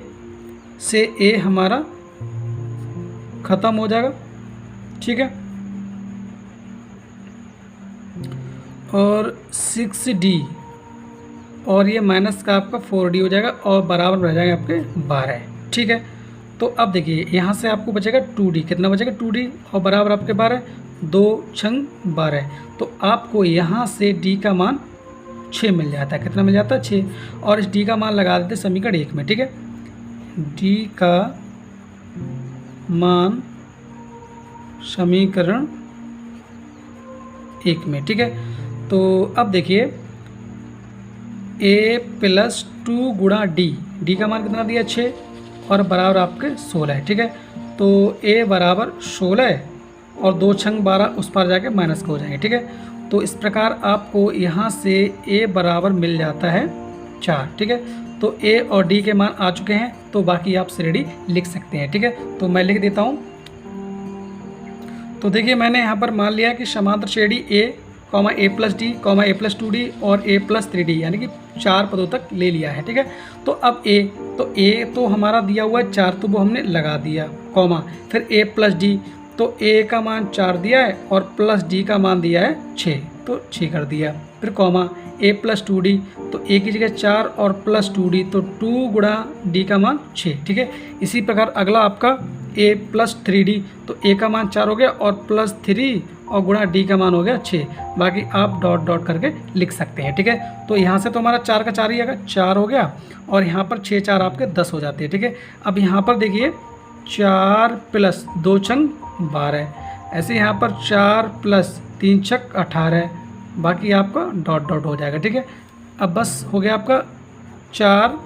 A: से a हमारा ख़त्म हो जाएगा, ठीक है। और 6d और ये माइनस का आपका 4d हो जाएगा और बराबर रह जाएगा आपके 12, ठीक है। तो अब देखिए यहाँ से आपको बचेगा 2d, कितना बचेगा? 2d और बराबर आपके 12, 2 छंग 12। तो आपको यहाँ से d का मान 6 मिल जाता है। कितना मिल जाता है? 6। और इस d का मान लगा देते समीकरण 1 में, ठीक है। d का मान समीकरण 1 में, ठीक है। तो अब देखिए a + 2 गुणा d का मान कितना दिया? 6 और बराबर आपके 16 है, ठीक है। तो a बराबर 16 और 2 छंग 12 उस पर जाके माइनस का हो जाएंगे, ठीक है। तो इस प्रकार आपको यहाँ से a बराबर मिल जाता है 4, ठीक है। तो a और d के मान आ चुके हैं, तो बाकी आप श्रेणी लिख सकते हैं, ठीक है। तो मैं लिख देता हूँ। तो देखिए मैंने यहाँ पर मान लिया कि समांतर श्रेणी a, a + d, a + 2d और a + 3d, यानी कि 4 पदों तक ले लिया है, ठीक है। तो अब a तो हमारा दिया हुआ है 4, तो वो हमने लगा दिया, फिर a + d, तो a का मान 4 दिया है और प्लस d का मान दिया है 6, तो 6 कर दिया। फिर a + 2d, तो a की जगह 4 और प्लस 2d, तो 2 गुणा d का मान 6, ठीक है। इसी प्रकार अगला आपका a + 3d, तो a का मान 4 हो गया और प्लस 3 और गुणा d का मान हो गया 6। बाकी आप डॉट डॉट करके लिख सकते हैं, ठीक है। तो यहाँ से तो हमारा 4 का 4 ही आएगा, 4 हो गया और यहाँ पर 6 4 आपके 10 हो जाते हैं, ठीक है। अब यहाँ पर देखिए 4 + 2 छंग 12, ऐसे यहाँ पर 4 + 3 छक 18, बाकी आपका डॉट डॉट हो जाएगा, ठीक है। अब बस हो गया आपका 4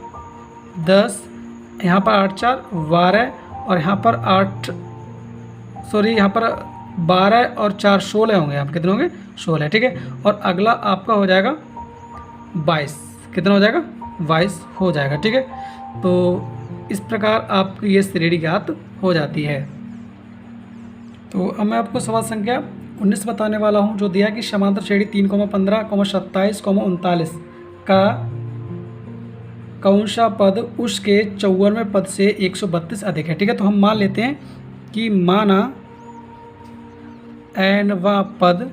A: 10, यहाँ पर 8 4 12 और यहाँ पर 12 और 4 16 होंगे। आप कितने होंगे? 16, ठीक है। और अगला आपका हो जाएगा 22, कितना हो जाएगा? 22 हो जाएगा, ठीक है। तो इस प्रकार आपकी ये श्रेणी ज्ञात हो जाती है। तो अब मैं आपको सवाल संख्या 19 बताने वाला हूँ, जो दिया कि समांतर श्रेणी 3, 15, 27, 39 का कौन सा पद उसके 54वें पद से 132 अधिक है, ठीक है। तो हम मान लेते हैं कि माना nवां पद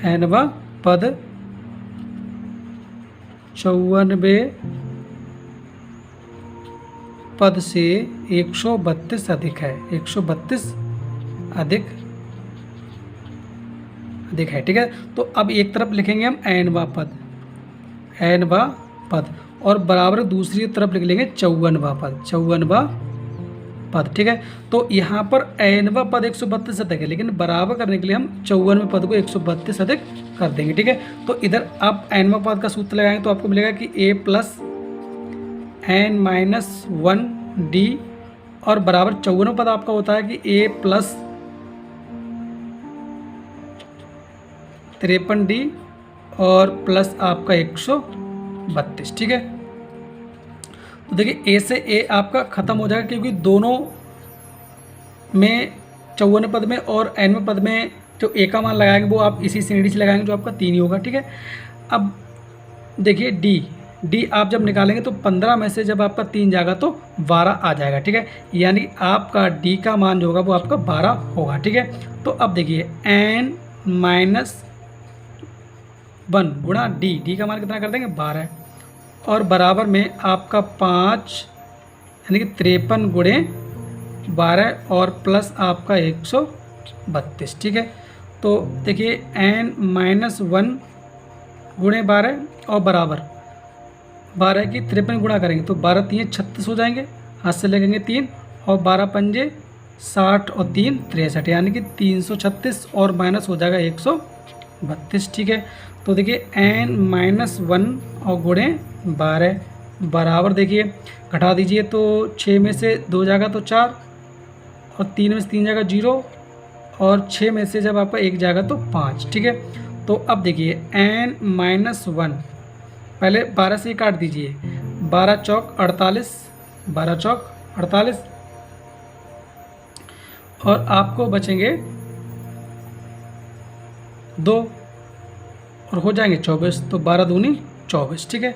A: 54वें पद से 132 अधिक है, 132 अधिक है, ठीक है। तो अब एक तरफ लिखेंगे हम nवां पद और बराबर दूसरी तरफ लिख लेंगे 54वां पद, ठीक है। तो यहाँ पर nवां पद 132 अधिक है, लेकिन बराबर करने के लिए हम 54वें पद को 132 अधिक कर देंगे, ठीक है। तो इधर आप nवां पद का सूत्र लगाएंगे तो आपको मिलेगा कि a प्लस n-1d और बराबर 54वां पद आपका होता है कि a प्लस 53d और प्लस आपका 132, ठीक है। तो देखिए a से a आपका ख़त्म हो जाएगा, क्योंकि दोनों में 54वें पद में और nवें पद में जो a का मान लगाएंगे वो आप इसी श्रेणी से लगाएंगे जो आपका 3 ही होगा, ठीक है। अब देखिए d आप जब निकालेंगे तो 15 में से जब आपका 3 जाएगा तो 12 आ जाएगा, ठीक है। यानी आपका d का मान जो होगा वो आपका 12 होगा, ठीक है। तो अब देखिए n-1 गुणा d का मान कितना कर देंगे 12 और बराबर में आपका 5 यानी कि 53 गुणे 12 और प्लस आपका 132, ठीक है। तो देखिए n-1 गुणे 12 और बराबर 12 की 53 गुणा करेंगे तो 12 3 36 हो जाएंगे, हाथ से लगेंगे 3 और 12 पंजे 60 और 3 63, यानी कि 336 और माइनस हो जाएगा 132, ठीक है। तो देखिए n-1 और गुणे 12 बराबर देखिए घटा दीजिए तो 6 में से 2 जाएगा तो 4 और 3 में से 3 जाएगा 0 और 6 में से जब आपका 1 जाएगा तो 5, ठीक है। तो अब देखिए n-1 पहले 12 से काट दीजिए, 12 चौक 48, 12 चौक 48 और आपको बचेंगे 2 और हो जाएंगे 24, तो 12 दूनी 24, ठीक है।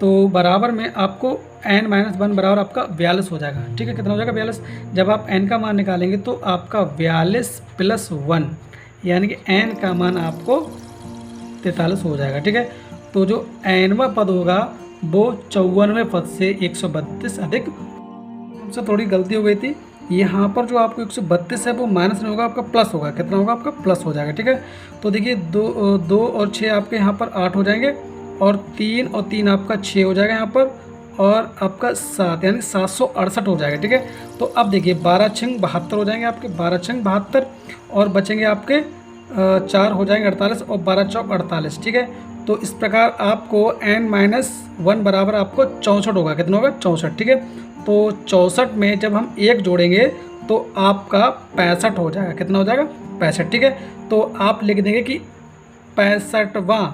A: तो बराबर में आपको n-1 बराबर आपका 42 हो जाएगा, ठीक है। कितना हो जाएगा 42। जब आप n का मान निकालेंगे तो आपका 42 + 1 यानी कि n का मान आपको 43 हो जाएगा, ठीक है। तो जो nवां पद होगा वो 54वें पद से 132 अधिक। हमसे थोड़ी गलती हो गई थी, यहाँ पर जो आपको 132 है वो माइनस नहीं होगा, आपका प्लस होगा। कितना होगा आपका प्लस हो जाएगा, ठीक है। तो देखिए 2 और 6 आपके यहाँ पर 8 हो जाएंगे और 3 और 3 आपका 6 हो जाएगा यहाँ पर और आपका 7 यानी 768 हो जाएगा, ठीक है। तो अब देखिए 12 छंग 72 हो जाएंगे आपके, 12 छंग 72 और बचेंगे आपके 4 हो जाएंगे 48 और 12 चौक 48, ठीक है। तो इस प्रकार आपको n-1 बराबर आपको 64 होगा। कितना होगा 64, ठीक है। तो 64 में जब हम 1 जोड़ेंगे तो आपका 65 हो जाएगा। कितना हो जाएगा 65, ठीक है। तो आप लिख देंगे कि 65वां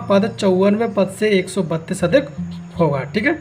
A: पद 54वें पद से 132 अधिक होगा, ठीक है।